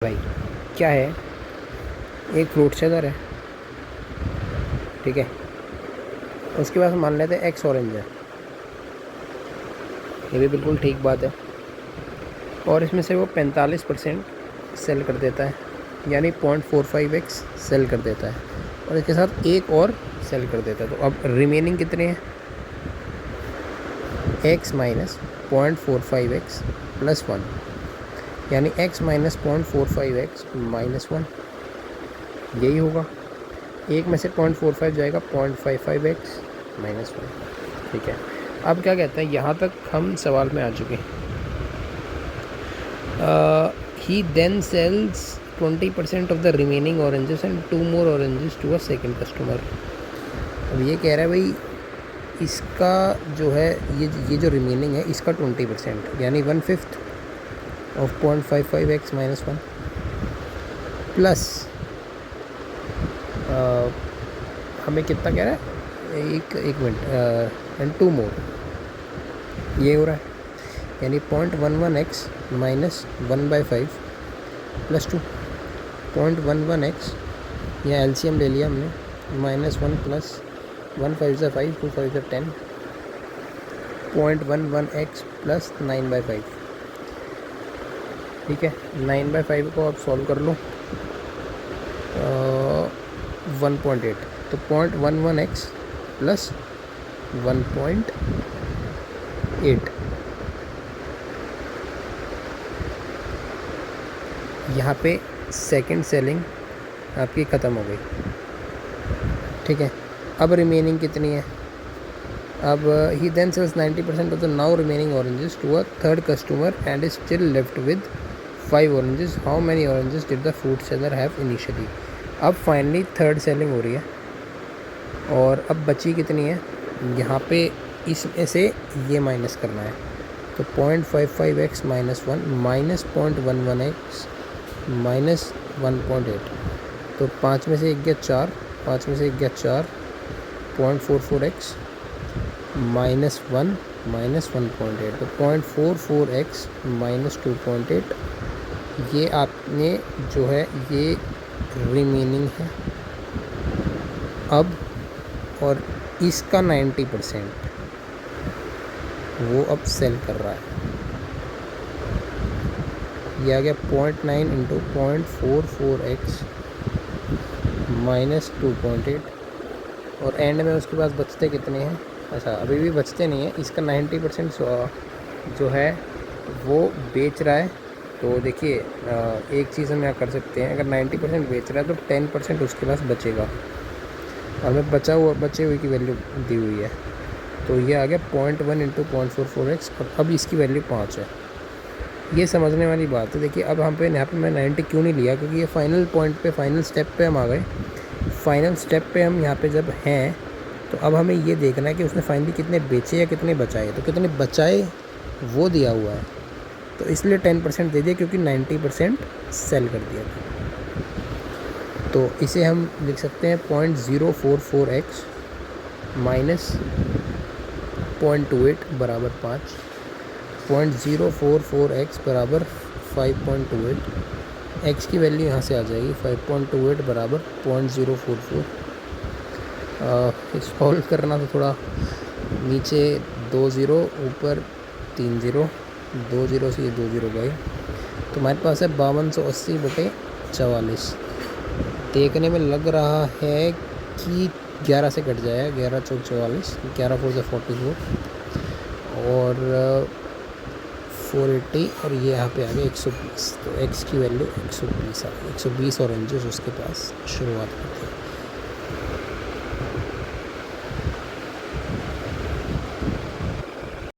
भाई क्या है, एक फ्रूट शेकर है, ठीक है। उसके पास मान लेते हैं एक्स ऑरेंज है, ये भी बिल्कुल ठीक बात है। और इसमें से वो 45% सेल कर देता है, यानी 0.45x सेल कर देता है, और इसके साथ एक और सेल कर देता है। तो अब रिमेनिंग कितने हैं? x माइनस 0.45x प्लस 1, यानी x माइनस 0.45x माइनस 1, यही होगा। एक में से 0.45 जाएगा 0.55x माइनस 1, ठीक है। अब क्या कहते हैं, यहाँ तक हम सवाल में आ चुके हैं। He then sells 20% of the remaining oranges and 2 more oranges to a second customer. अब ये कह रहा है भाई, इसका जो है ये जो रिमेनिंग है इसका 20%, यानी 1/5 ऑफ 0.55x माइनस 1 प्लस हमें कितना कह रहा है, एक मिनट, एंड 2 more, ये हो रहा है, यानी 0.11x माइनस 1/5 प्लस 2, 0.11x, या एलसीएम ले लिया हमने, माइनस 1 प्लस 1 5 से 5, 2 5 से 10, 0.11x प्लस 9/5, ठीक है। 9/5 को आप सॉल्व कर लो, 1.8, तो 0.11x प्लस 1.8, यहाँ पे सेकंड सेलिंग आपकी ख़त्म हो गई, ठीक है। अब रिमेनिंग कितनी है? अब ही then sells 90% of the now remaining oranges to a third customer and is still left with 5 oranges. How many oranges did the fruit seller have initially? अब फाइनली थर्ड सेलिंग हो रही है, और अब बची कितनी है? यहाँ पे इसमें से ये माइनस करना है, तो 0.55x minus 1 minus 0.11x minus 1.8, तो 5 में से 1 गया 4, 5 में से 1 गया 4, 0.44x माइनस 1 माइनस 1.8, तो 0.44x माइनस 2.8, ये आपने जो है ये रिमेनिंग है। अब और इसका 90% वो अब सेल कर रहा है, ये आ गया 0.9 इंटू 0.44x माइनस 2.8, और एंड में उसके पास बचते कितने हैं? अच्छा, अभी भी बचते नहीं है, इसका 90% जो है वो बेच रहा है। तो देखिए, एक चीज़ हम यहाँ कर सकते हैं, अगर 90% बेच रहा है तो 10% उसके पास बचेगा, और हमें बचे हुए की वैल्यू दी हुई है, तो ये आ गया 0.1 इंटू 0.44x, और अब इसकी वैल्यू 5 है। ये समझने वाली बात है। देखिए, अब यहाँ पे मैं 90 क्यों नहीं लिया, क्योंकि ये फाइनल पॉइंट पे, फाइनल स्टेप पे हम आ गए। फाइनल स्टेप पे हम यहाँ पे जब हैं, तो अब हमें ये देखना है कि उसने फाइनली कितने बेचे या कितने बचाए। तो कितने बचाए वो दिया हुआ है, तो इसलिए 10% दे दिया, क्योंकि 90% सेल कर दिया था। तो इसे हम लिख सकते हैं 0.044x माइनस 0.28 बराबर 5, 0.044x बराबर 5.28, x की वैल्यू यहाँ से आ जाएगी 5.28 बराबर 0.044। सॉल्व करना तो थोड़ा, नीचे 2 0, ऊपर 3 0, 2 0 से ये 2 0 गए, तो हमारे पास है 5280/44। देखने में लग रहा है कि 11 से कट जाएगा, 11 चौक 44, 11 4 से 44, और 480, और ये यहाँ पे आ गया 120, तो x की वैल्यू 120 आ गई। 120 ऑरेंजेस उसके पास शुरुआत करते हैं।